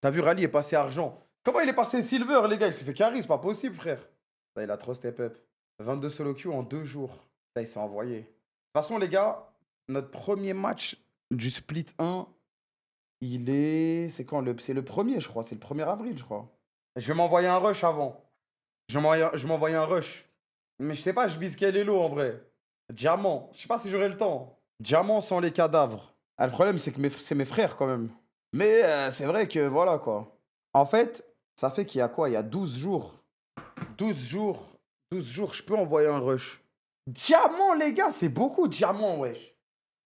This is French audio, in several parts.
T'as vu, Rally est passé argent. Comment il est passé silver, les gars? Il s'est fait carry, c'est pas possible, frère. Là, il a trop step up. 22 solo queue en 2 jours. Là, ils sont envoyés. De toute façon, les gars, notre premier match du split 1, il est. C'est quand C'est le premier, je crois. C'est le 1er avril, je crois. Je vais m'envoyer un rush avant. Je m'envoyer un rush. Mais je sais pas, je vise quel elo en vrai. Diamant. Je sais pas si j'aurai le temps. Diamant sans les cadavres. Ah, le problème, c'est que c'est mes frères quand même. Mais c'est vrai que voilà quoi. En fait, ça fait qu'il y a quoi? Il y a 12 jours. 12 jours. 12 jours, je peux envoyer un rush. Diamant, les gars, c'est beaucoup diamant, wesh.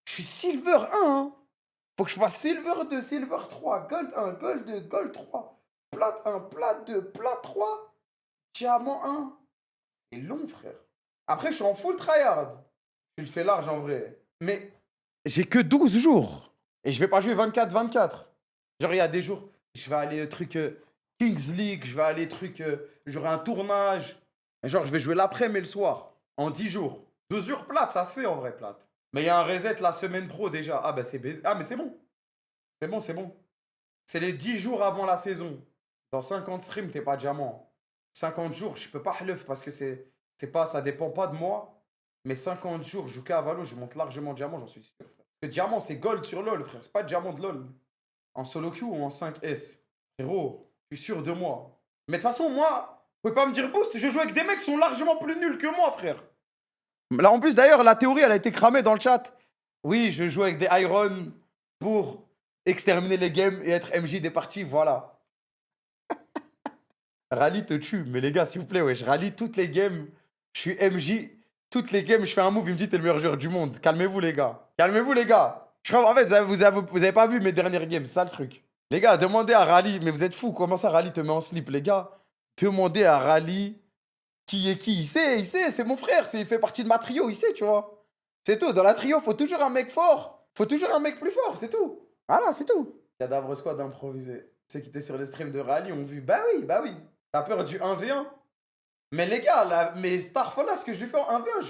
Je suis silver 1, hein. Faut que je fasse silver 2, silver 3, gold 1, gold 2, gold 3, plate 1, plate 2, plate 3, diamant 1. C'est long, frère. Après, je suis en full tryhard. Je le fais large en vrai. Mais j'ai que 12 jours. Et je vais pas jouer 24-24. Genre, il y a des jours, je vais aller truc Kings League, je vais aller truc, j'aurai un tournage. Et genre, je vais jouer l'après-midi et le soir. En 10 jours. 12 jours plate, ça se fait en vrai plate. Mais il y a un reset la semaine pro déjà. Ah ben c'est baisé. Ah mais c'est bon. C'est bon, c'est bon. C'est les 10 jours avant la saison. Dans 50 streams, t'es pas diamant. 50 jours, je peux pas hleuf parce que c'est pas, ça dépend pas de moi. Mais 50 jours, je joue qu'à Valo, je monte largement diamant, j'en suis sûr, frère. Parce que diamant, c'est gold sur LoL, frère. C'est pas diamant de LoL. En solo queue ou en 5S. Frérot, je suis sûr de moi. Mais de toute façon, moi, vous pouvez pas me dire boost, je joue avec des mecs qui sont largement plus nuls que moi, frère. Là, en plus, d'ailleurs, la théorie, elle a été cramée dans le chat. Oui, je joue avec des Iron pour exterminer les games et être MJ des parties, voilà. Rally te tue, mais les gars, s'il vous plaît, ouais, je rallye toutes les games. Je suis MJ, toutes les games, je fais un move, il me dit t'es le meilleur joueur du monde. Calmez-vous, les gars. Calmez-vous, les gars. Je crois, en fait, vous avez pas vu mes dernières games, c'est ça le truc. Les gars, demandez à Rally, mais vous êtes fous, comment ça Rally te met en slip, les gars? Demandez à Rally qui est qui. Il sait, c'est mon frère, il fait partie de ma trio, il sait, tu vois. C'est tout. Dans la trio, faut toujours un mec fort. Faut toujours un mec plus fort, c'est tout. Voilà, c'est tout. Cadavre Squad improvisé. Ceux qui étaient sur les streams de Rally ont vu. Bah oui, bah oui. T'as peur du 1v1? Mais les gars, là, mais Starfall, ce que je lui fais en 1v1,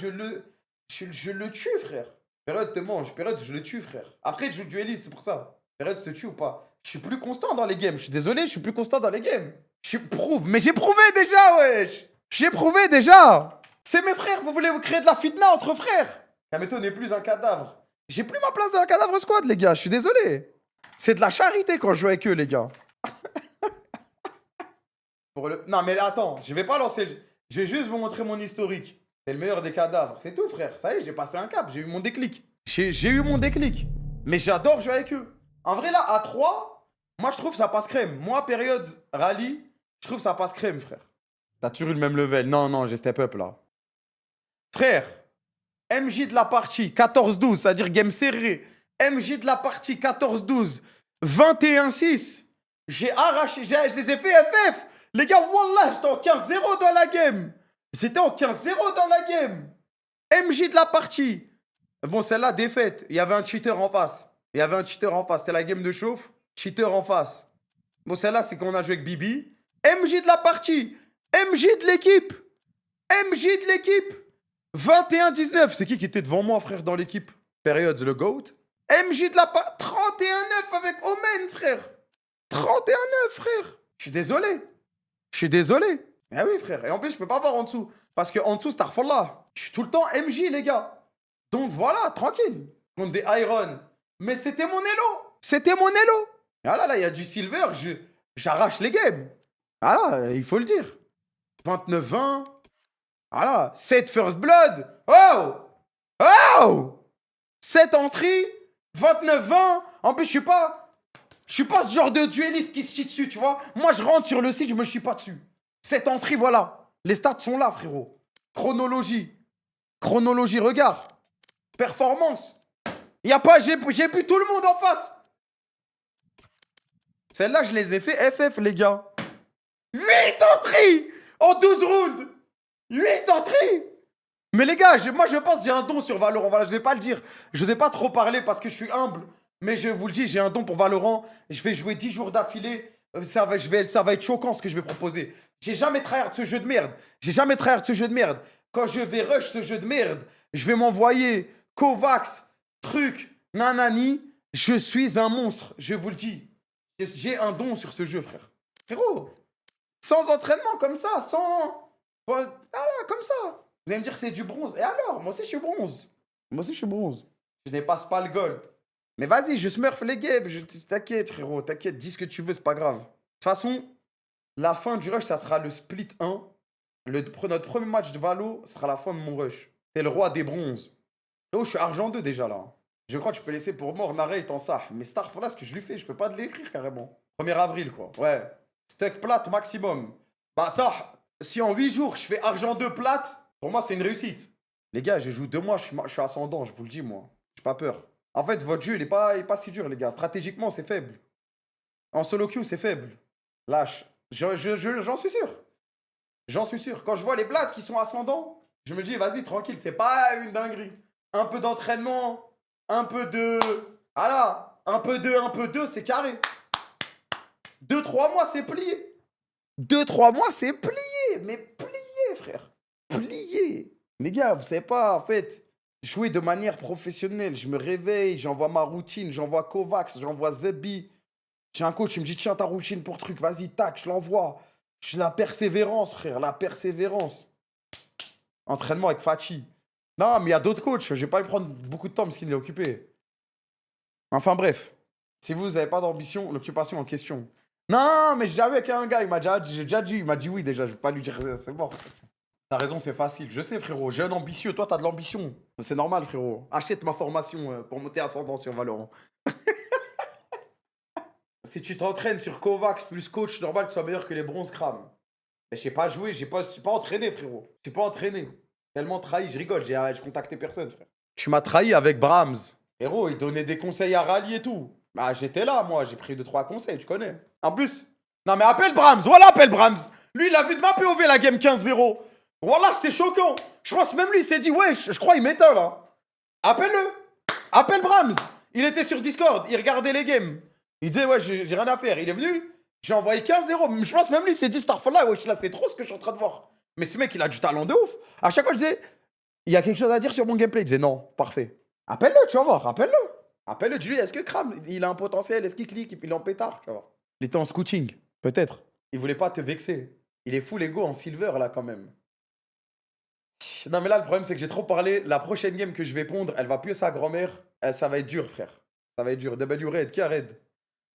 je le tue, frère. Période te mange, période, je le tue, frère. Après, je joue dueliste, c'est pour ça. Période se tue ou pas? Je suis plus constant dans les games. Je suis désolé, je suis plus constant dans les games. Je prouve, mais j'ai prouvé déjà, wesh. J'ai prouvé déjà. C'est mes frères, vous voulez vous créer de la fitna entre frères. Kameto n'est plus un cadavre. J'ai plus ma place dans la cadavre squad, les gars, je suis désolé. C'est de la charité quand je joue avec eux, les gars. Non, mais attends, je vais pas lancer. Je vais juste vous montrer mon historique. C'est le meilleur des cadavres. C'est tout, frère. Ça y est, j'ai passé un cap. J'ai eu mon déclic. J'ai eu mon déclic. Mais j'adore jouer avec eux. En vrai, là, à 3, moi, je trouve ça passe crème. Moi, période rallye, je trouve ça passe crème, frère. T'as toujours eu le même level. Non, non, j'ai step up, là. Frère, MJ de la partie, 14-12, c'est-à-dire game serré. MJ de la partie, 14-12, 21-6. J'ai arraché, je les ai fait FF. Les gars, wallah, j'étais en 15-0 dans la game. J'étais en 15-0 dans la game. MJ de la partie. Bon, celle-là, défaite. Il y avait un cheater en face. Il y avait un cheater en face. C'était la game de chauffe. Cheater en face. Bon, celle-là, c'est qu'on a joué avec Bibi. MJ de la partie. MJ de l'équipe. MJ de l'équipe. 21-19. C'est qui était devant moi, frère, dans l'équipe? Période, le GOAT. MJ de la partie. 31-9 avec Omen, frère. 31-9, frère. Je suis désolé. Je suis désolé. Ah oui, frère. Et en plus, je peux pas voir en dessous. Parce que en dessous, Starfallah. Je suis tout le temps MJ, les gars. Donc voilà, tranquille. Contre des Iron. Mais c'était mon elo. C'était mon elo. Voilà, là, il y a du silver. J'arrache les games. Voilà, il faut le dire. 29-20. Voilà. 7 first blood. Oh! Oh! 7 entrées. 29-20. En plus, je suis pas ce genre de dueliste qui se chie dessus, tu vois. Moi, je rentre sur le site, je me chie pas dessus. Cette entrée, voilà. Les stats sont là, frérot. Chronologie. Chronologie, regarde. Performance. Y a pas, j'ai bu tout le monde en face. Celle-là, je les ai fait FF, les gars. 8 entrées en 12 rounds. 8 entrées. Mais les gars, moi, je pense que j'ai un don sur Valorant. Voilà, je vais pas le dire. Je vais pas trop parler parce que je suis humble. Mais je vous le dis, j'ai un don pour Valorant. Je vais jouer 10 jours d'affilée. Ça va être choquant ce que je vais proposer. J'ai jamais tryhard ce jeu de merde. J'ai jamais tryhard ce jeu de merde. Quand je vais rush ce jeu de merde, je vais m'envoyer Kovacs, truc, nanani. Je suis un monstre, je vous le dis. J'ai un don sur ce jeu, frère. Frérot, sans entraînement comme ça, sans... Voilà, comme ça. Vous allez me dire c'est du bronze. Et alors, moi aussi je suis bronze. Moi aussi je suis bronze. Je dépasse pas le gold. Mais vas-y, je smurf les games. T'inquiète, frérot, t'inquiète. Dis ce que tu veux, c'est pas grave. De toute façon, la fin du rush, ça sera le split 1. Notre premier match de Valo sera la fin de mon rush. T'es le roi des bronzes. Oh, je suis argent 2 déjà là. Je crois que je peux laisser pour mort Narey en ça. Mais Starf, là, ce que je lui fais, je peux pas de l'écrire carrément. 1er avril, quoi. Ouais. Stuck plate maximum. Bah, ça, si en 8 jours, je fais argent 2 plate, pour moi, c'est une réussite. Les gars, je joue 2 mois, je suis ascendant, je vous le dis, moi. J'ai pas peur. En fait, votre jeu, il est pas si dur, les gars. Stratégiquement, c'est faible. En solo queue, c'est faible. Lâche. J'en suis sûr. J'en suis sûr. Quand je vois les blasts qui sont ascendants, je me dis, vas-y, tranquille, c'est pas une dinguerie. Un peu d'entraînement, un peu de... Voilà, un peu de, c'est carré. 2-3 mois, c'est plié. 2-3 mois, c'est plié. Mais plié, frère. Plié. Les gars, vous savez pas, en fait, jouer de manière professionnelle. Je me réveille, j'envoie ma routine, j'envoie Kovacs, j'envoie Zebi. J'ai un coach, il me dit, tiens ta routine pour truc, vas-y, tac, je l'envoie. J'ai la persévérance, frère, la persévérance. Entraînement avec Fachi. Non, mais il y a d'autres coachs, je vais pas lui prendre beaucoup de temps parce qu'il est occupé. Enfin bref, si vous n'avez pas d'ambition, l'occupation en question. Non, mais j'ai déjà vu avec un gars, j'ai déjà dit, il m'a dit oui déjà, je vais pas lui dire, c'est bon. T'as raison, c'est facile. Je sais, frérot, jeune ambitieux, toi, t'as de l'ambition. C'est normal, frérot. Achète ma formation pour monter ascendant sur Valorant. Si tu t'entraînes sur Kovacs plus coach, normal que tu sois meilleur que les bronzes crânes. Mais je sais pas jouer, je suis pas entraîné, frérot. Je suis pas entraîné. Tellement trahi, je rigole, j'ai contacté personne, frère. Tu m'as trahi avec Brahms. Héros, il donnait des conseils à Rally et tout. Bah, j'étais là, moi, j'ai pris 2-3 conseils, tu connais. En plus, non mais appelle Brahms, voilà, appelle Brahms. Lui, il a vu de ma POV la game 15-0. Voilà, c'est choquant. Je pense même lui, il s'est dit, ouais, je crois il m'éteint là. Appelle-le. Appelle Brahms. Il était sur Discord, il regardait les games. Il disait, ouais, j'ai rien à faire. Il est venu, j'ai envoyé 15-0. Je pense même lui, il s'est dit, Starfall, ouais, là, c'est trop ce que je suis en train de voir. Mais ce mec, il a du talent de ouf. À chaque fois, je disais, il y a quelque chose à dire sur mon gameplay. Il disait, non, parfait. Appelle-le, tu vas voir, appelle-le. Appelle-le, dis-lui, est-ce que Kram, il a un potentiel, est-ce qu'il clique, il est en pétard, tu vas voir. Il était en scouting, peut-être. Il voulait pas te vexer. Il est full ego en silver, là, quand même. Non, mais là, le problème, c'est que j'ai trop parlé. La prochaine game que je vais pondre, elle va puer sa grand-mère. Ça va être dur, frère. Ça va être dur. W Red, qui a Red?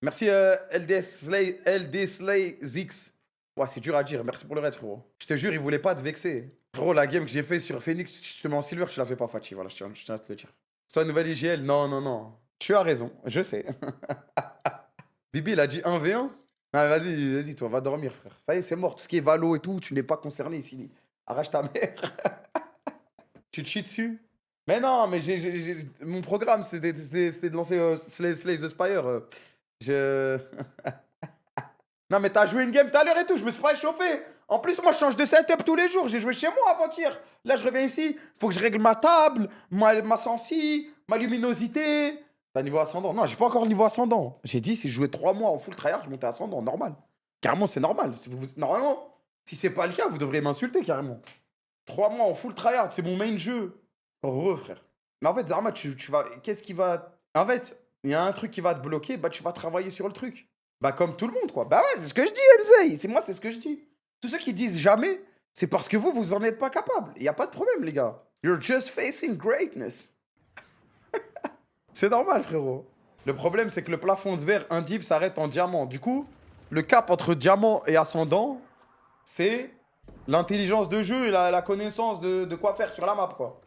Merci LD Slay Zix. Ouais, c'est dur à dire. Merci pour le raid, frérot. Je te jure, il voulait pas te vexer. Frérot, la game que j'ai fait sur Phoenix, je te mets en silver, tu la fais pas, Fatih. Voilà, je tiens à te le dire. C'est toi, une nouvelle IGL? Non, non, non. Tu as raison, je sais. Bibi, il a dit 1v1. Ah, vas-y, toi, va dormir, frère. Ça y est, c'est mort. Tout ce qui est Valo et tout, tu n'es pas concerné ici. Arrache ta mère. Tu te chies dessus? Mais non, mais mon programme, c'était de lancer Slay the Spire. Non, mais t'as joué une game tout à l'heure et tout, je me suis pas échauffé. En plus, moi, je change de setup tous les jours. J'ai joué chez moi avant-hier. Là, je reviens ici. Faut que je règle ma table, ma sensi, ma luminosité. T'as niveau ascendant? Non, j'ai pas encore le niveau ascendant. J'ai dit, si je jouais 3 mois en full tryhard, je montais ascendant, normal. Carrément, c'est normal. Normalement, si c'est pas le cas, vous devriez m'insulter carrément. 3 mois en full tryhard, c'est mon main jeu. Heureux, frère. Mais en fait, Zarma, tu vas. Qu'est-ce qui va. En fait, il y a un truc qui va te bloquer, bah, tu vas travailler sur le truc. Bah, comme tout le monde, quoi. Bah, ouais, c'est ce que je dis, Enzei. C'est ce que je dis. Tous ceux qui disent jamais, c'est parce que vous en êtes pas capable. Il n'y a pas de problème, les gars. You're just facing greatness. C'est normal, frérot. Le problème, c'est que le plafond de verre, un div s'arrête en diamant. Du coup, le cap entre diamant et ascendant, c'est l'intelligence de jeu et la connaissance de quoi faire sur la map, quoi.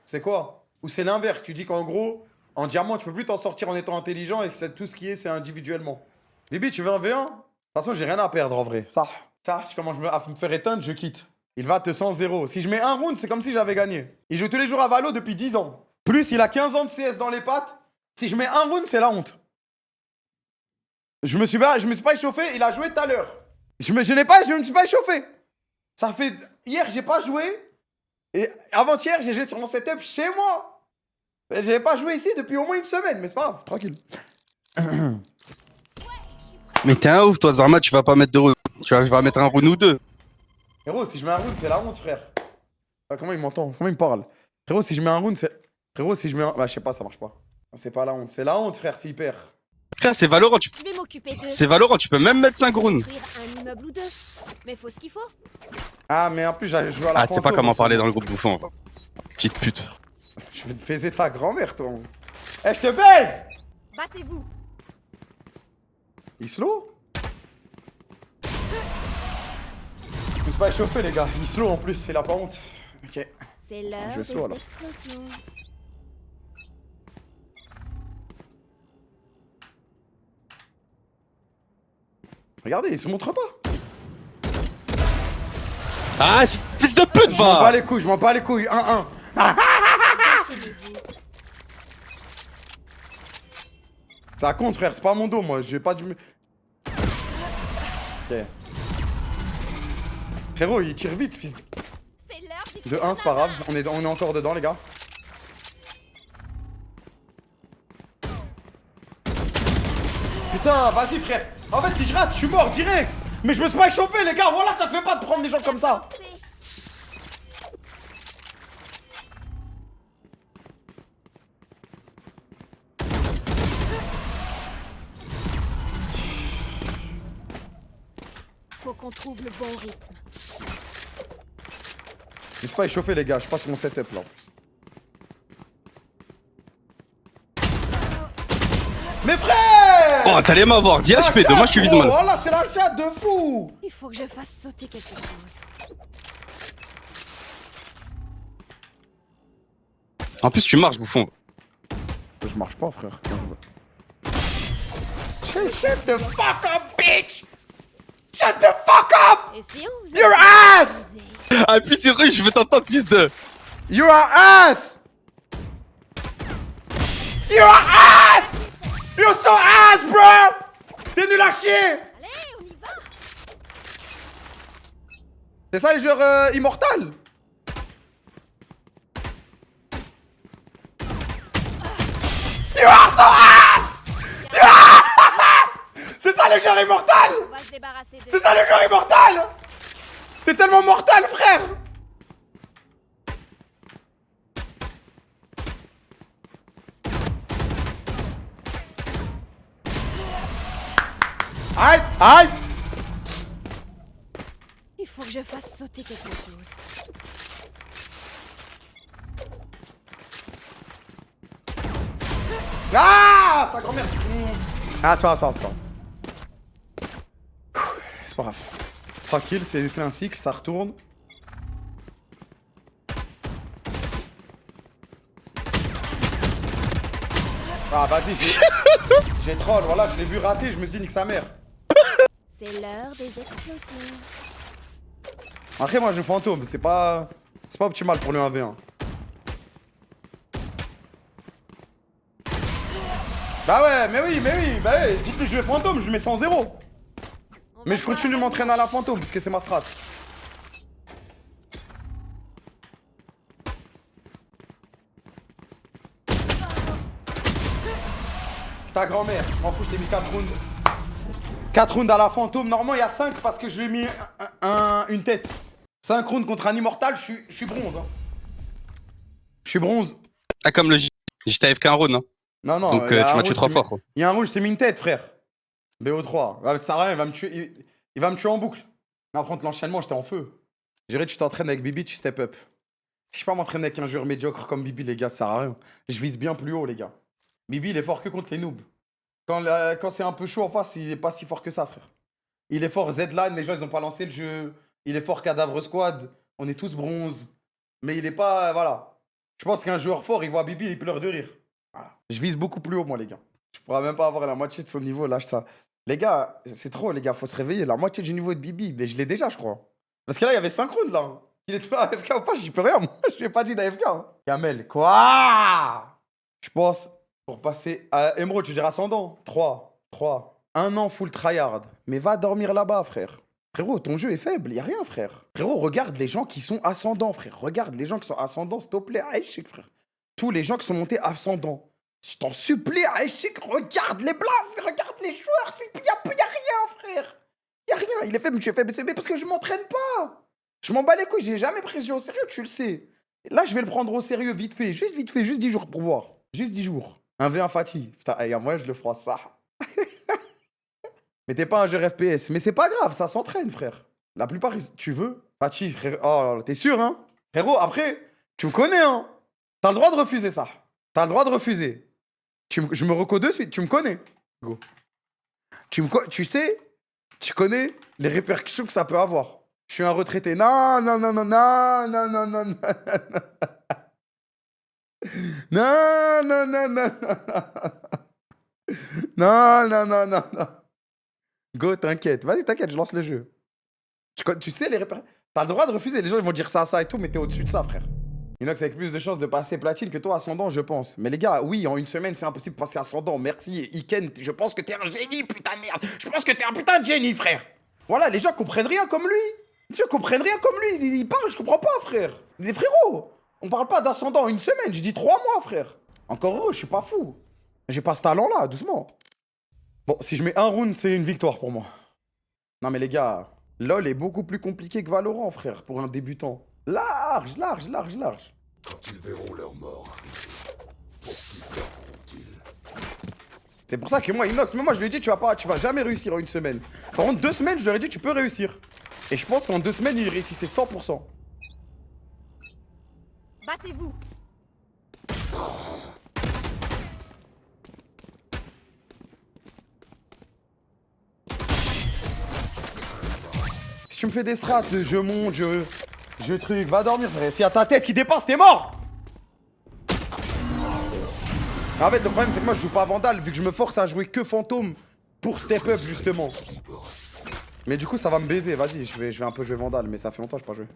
C'est quoi? Ou c'est l'inverse. Tu dis qu'en gros, en diamant, tu peux plus t'en sortir en étant intelligent et que tout ce qui est, c'est individuellement. Bibi, tu veux un V1? De toute façon, j'ai rien à perdre en vrai. Ça, si comment à me faire éteindre, je quitte. Il va te 100-0. Si je mets un round, c'est comme si j'avais gagné. Il joue tous les jours à Valo depuis 10 ans. Plus, il a 15 ans de CS dans les pattes. Si je mets un round, c'est la honte. Je me suis pas échauffé, il a joué tout à l'heure. Je me suis pas échauffé. Ça fait... Hier, j'ai pas joué. Et avant-hier, j'ai joué sur mon setup chez moi. J'avais pas joué ici depuis au moins une semaine, mais c'est pas grave, tranquille. Mais t'es un ouf, toi, Zarma, tu vas pas mettre de round. Tu vas mettre un round ou deux. Frérot, si je mets un round, c'est la honte, frère. Ah, comment il m'entend? Comment il me parle? Frérot, si je mets un round, c'est... Frérot, si je mets un... Bah, je sais pas, ça marche pas. C'est pas la honte. C'est la honte, frère, s'il perd. Frère, c'est Valorant, Je vais m'occuper d'eux. c'est Valorant, tu peux même mettre 5 rounds. Construire un immeuble ou deux. Mais faut ce qu'il faut. Ah, mais en plus, j'ai joué à la Ah, tu sais pas fantôme comment en ce parler dans moment. le groupe bouffon. Petite pute. Je vais te baiser ta grand-mère, toi. Eh, je te baise! Battez-vous. Il slow? Je me suis pas échauffé, les gars. Il slow en plus, il a pas honte. Ok. C'est l'heure Je des slow, alors. explosions. Regardez, il se montre pas. Ah, fils de pute, Je m'en bats va. les couilles, je m'en bats les couilles. 1-1. Déchaînez-vous. Ça compte, frère, c'est pas mon dos, moi. J'ai pas du. Ok. Frérot, il tire vite, fils. C'est l'heure du De 1, c'est pas grave. On est encore dedans, les gars. Putain, vas-y, frère. En fait, si je rate, je suis mort direct. Mais je me suis pas échauffé, les gars. Voilà, ça se fait pas de prendre des gens comme ça. Faut qu'on trouve le bon rythme. Je me suis pas échauffé, les gars. Je passe mon setup là. Mes frères! Oh, t'allais m'avoir 10 HP, dommage que tu vises mal. Voilà, c'est la chatte de fou! Il faut que je fasse sauter quelque chose. En plus, tu marches, bouffon. Je marche pas, frère. Shut the fuck up, bitch! Shut the fuck up! Et si on faisait Your ass! Appuie sur eux, je veux t'entendre, fils de. You're an ass! You're an ass! You're so ass, bro! T'es nul à chier! Allez, on y va. C'est ça les joueurs immortels? You are so ass! C'est ça les joueurs immortels! On va se débarrasser de... C'est ça les joueurs immortels! T'es tellement mortel, frère! Aïe! Aïe! Il faut que je fasse sauter quelque chose. Ah! Sa grand-mère! Ah, c'est pas grave, c'est pas grave. C'est pas grave. Tranquille, c'est un cycle, ça retourne. Ah, vas-y, j'ai troll, voilà, je l'ai vu rater, je me suis dit nique sa mère. C'est l'heure des explosions. Après, moi, j'ai fantôme, c'est pas optimal pour le 1v1. Bah ouais, mais oui, bah ouais, dites-lui je vais fantôme, je le mets 100-0. On Mais va je continue de voir m'entraîner à la fantôme, parce que c'est ma strat. Ta grand-mère, je m'en fous, je t'ai mis 4 rounds. 4 rounds à la fantôme, normalement il y a 5 parce que je lui ai mis une tête. 5 rounds contre un immortal, je suis bronze. Hein. Je suis bronze. Ah, comme le j'étais AFK un round, hein. Non, non. Donc il y a tu un m'as tué round, 3 je t'ai fois, mis- quoi. Il y a un round, je t'ai mis une tête, frère. BO3. Ah, ça sert à rien, il va me tuer. Il va me tuer en boucle. Non, contre l'enchaînement, j'étais en feu. Je dirais, tu t'entraînes avec Bibi, tu step up. Je sais pas m'entraîner avec un joueur médiocre comme Bibi, les gars, ça sert à rien. Je vise bien plus haut, les gars. Bibi, il est fort que contre les noobs. Quand c'est un peu chaud en face, il est pas si fort que ça, frère. Il est fort Z-Line, les gens, ils ont pas lancé le jeu. Il est fort Cadavre Squad. On est tous bronze. Mais il est pas. Voilà. Je pense qu'un joueur fort, il voit Bibi, il pleure de rire. Voilà. Je vise beaucoup plus haut, moi, les gars. Je pourrais même pas avoir la moitié de son niveau, lâche ça. Les gars, c'est trop, les gars, faut se réveiller. La moitié du niveau de Bibi, mais je l'ai déjà, je crois. Parce que là, il y avait 5 rounds, là. Il était pas AFK ou pas, j'y peux rien, moi. Je lui ai pas dit d'AFK. Hein. Kamel, quoi? Je pense, pour passer à Emerald, tu diras ascendant. 3. 1 an full tryhard. Mais va dormir là-bas, frère. Frérot, ton jeu est faible, y a rien, frère. Frérot, regarde les gens qui sont ascendants, frère. Regarde les gens qui sont ascendants, s'il te plaît, Aïchik, frère. Tous les gens qui sont montés ascendants. Je t'en supplie, Aïchik, regarde les blasts, regarde les joueurs, y a rien, frère. Y a rien, il est faible, tu es faible, c'est parce que je m'entraîne pas. Je m'en bats les couilles, j'ai jamais pris ce jeu au sérieux, tu le sais. Là, je vais le prendre au sérieux vite fait, juste 10 jours pour voir. Juste 10 jours. Un V1 Fatih. Putain, hey, moi, je le ferai ça. Mais t'es pas un joueur FPS. Mais c'est pas grave, ça s'entraîne, frère. La plupart, tu veux Pachi, frère. Oh là là, t'es sûr, hein? Frérot, après, tu me connais, hein? T'as le droit de refuser ça. T'as le droit de refuser. Je me reco de suite, tu me connais. Go. Tu sais, tu connais les répercussions que ça peut avoir. Je suis un retraité. Non, non, non, non, non, non, non, non, non. Non, non, non, non, non, non, non, non, non. Go, t'inquiète. Vas-y, t'inquiète, je lance le jeu. Tu sais les répercussions. T'as le droit de refuser. Les gens ils vont dire ça et tout, mais t'es au-dessus de ça, frère. Inox avec plus de chances de passer platine que toi ascendant, je pense. Mais les gars, oui, en une semaine, c'est impossible de passer ascendant. Merci, Iken. Je pense que t'es un génie, putain de merde. Je pense que t'es un putain de génie, frère. Voilà, les gens comprennent rien comme lui. Les gens comprennent rien comme lui. Il parle, je comprends pas, frère. Les frérots, on parle pas d'ascendant en une semaine. J'ai dit 3 mois, frère. Encore heureux, je suis pas fou. J'ai pas ce talent-là, doucement. Bon, si je mets un round, c'est une victoire pour moi. Non, mais les gars, LoL est beaucoup plus compliqué que Valorant, frère, pour un débutant. Large, large, large, large. Quand ils verront leur mort arriver, pour qui feront-ils? C'est pour ça que moi, Inox, même moi, je lui ai dit, tu vas jamais réussir en une semaine. Par contre, 2 semaines, je leur ai dit, tu peux réussir. Et je pense qu'en 2 semaines, il réussissait 100%. Battez-vous. Si tu me fais des strats, je monte, je truc, va dormir, frère. S'il y a ta tête qui dépasse, t'es mort. En fait, le problème, c'est que moi, je joue pas Vandal, vu que je me force à jouer que Fantôme pour step up, justement. Mais du coup, ça va me baiser. Vas-y, je vais un peu jouer Vandal, mais ça fait longtemps que je n'ai pas joué.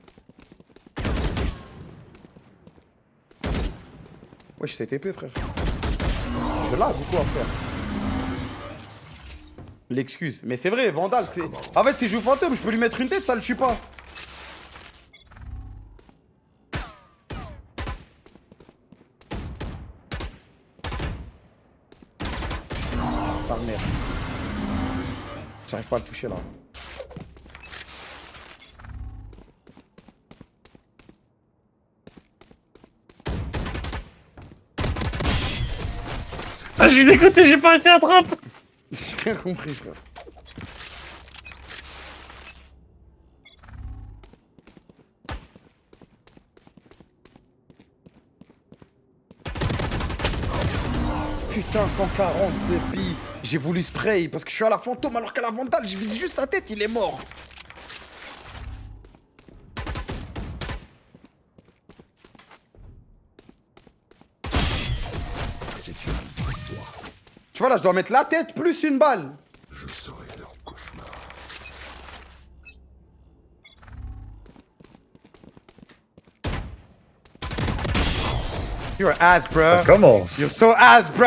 Wesh, c'est TP, frère. Je lag ou quoi, frère? L'excuse. Mais c'est vrai, Vandal, c'est... En fait, si je joue Fantôme, je peux lui mettre une tête, ça le tue pas. Sa mère. J'arrive pas à le toucher, là. Ah, j'ai dégoûté, j'ai pas réussi à attraper. J'ai rien compris, frère. Putain, 140, c'est pire. J'ai voulu spray parce que je suis à la Fantôme alors qu'à la Vandal, je vise juste sa tête, il est mort. C'est fini pour toi. Tu vois là, je dois mettre la tête plus une balle. Je serai leur cauchemar. You're ass, bro. Ça commence. You're so ass, bro.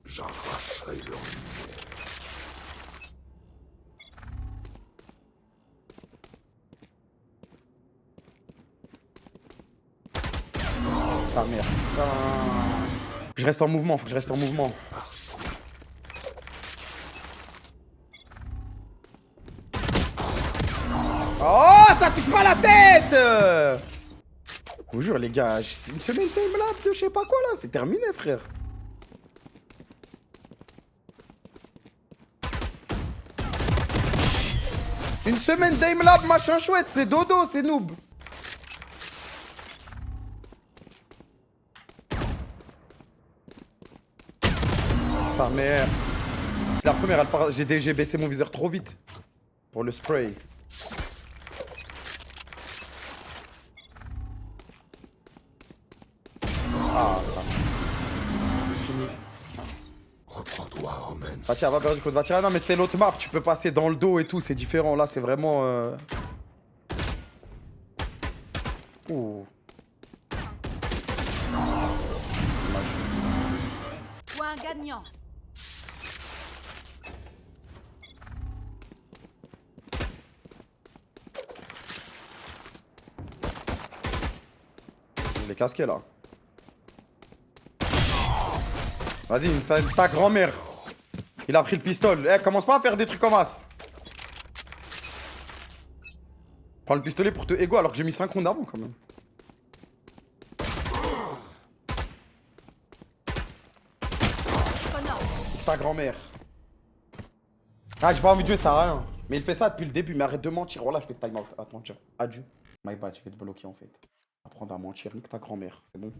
J'arracherai leur Sa mère. Je reste en mouvement, faut que je reste en mouvement. Oh, ça touche pas la tête. Je vous jure, les gars, c'est une semaine timelapse de je sais pas quoi là, c'est terminé, frère. Une semaine timelapse, machin chouette, c'est dodo, c'est noob. Sa mère. C'est la première, elle part... j'ai baissé mon viseur trop vite. Pour le spray. Ah, ça. C'est fini. Reprends-toi, Omen. Vatia, va perdre du coup de Vatia. Non, mais c'était l'autre map. Tu peux passer dans le dos et tout. C'est différent. Là, c'est vraiment. Ouh. Point gagnant. Je l'ai casqué là. Vas-y, ta grand-mère. Il a pris le pistolet. Eh, commence pas à faire des trucs comme as. Prends le pistolet pour te égo alors que j'ai mis 5 rounds avant quand même. Connor. ta grand-mère. Ah, j'ai pas envie de jouer, ça sert à rien. Mais il fait ça depuis le début, mais arrête de mentir. Voilà, je fais time out. Attends, tiens. Adieu. My bad, je vais te bloquer en fait. Apprendre à mentir, nique ta grand-mère, c'est bon.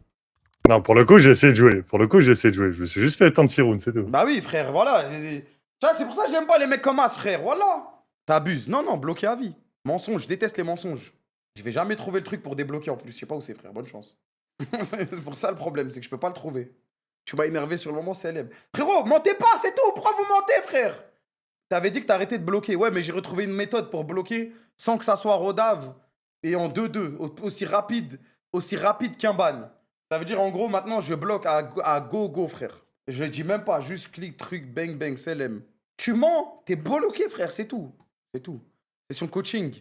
Non, pour le coup, j'ai essayé de jouer. Pour le coup, j'ai essayé de jouer. Je me suis juste fait éteindre 6 rounds, c'est tout. Bah oui, frère, voilà. Tu vois, c'est pour ça que j'aime pas les mecs comme As, frère, voilà. T'abuses. Non, non, bloqué à vie. Mensonge, je déteste les mensonges. Je vais jamais trouver le truc pour débloquer en plus. Je sais pas où c'est, frère, bonne chance. C'est pour ça le problème, c'est que je peux pas le trouver. Tu m'as énervé sur le moment, c'est LM. Frérot, mentez pas, c'est tout. Pourquoi vous mentez, frère? T'avais dit que t'arrêtais de bloquer. Ouais, mais j'ai retrouvé une méthode pour bloquer sans que ça soit rodave et en 2-2, aussi rapide qu'un ban. Ça veut dire en gros, maintenant, je bloque à go, frère. Je dis même pas, juste clic, truc, bang, bang, CLM. Tu mens, t'es bloqué, frère, c'est tout. C'est tout. C'est son coaching.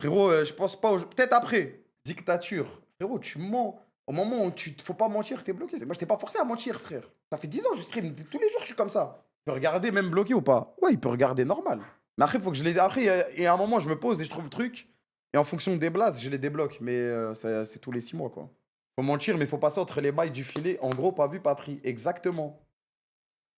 Frérot, je pense pas. Peut-être après. Dictature. Frérot, tu mens. Au moment où faut pas mentir, t'es bloqué. Moi, je t'ai pas forcé à mentir, frère. Ça fait 10 ans, je stream. Tous les jours, je suis comme ça. Il peut regarder même bloqué ou pas? Ouais, il peut regarder normal. Mais après, faut que je les. Après, il y a un moment, je me pose et je trouve le truc. Et en fonction des blases, je les débloque. Mais c'est tous les 6 mois, quoi. Faut mentir, mais faut passer entre les mailles du filet. En gros, pas vu, pas pris. Exactement.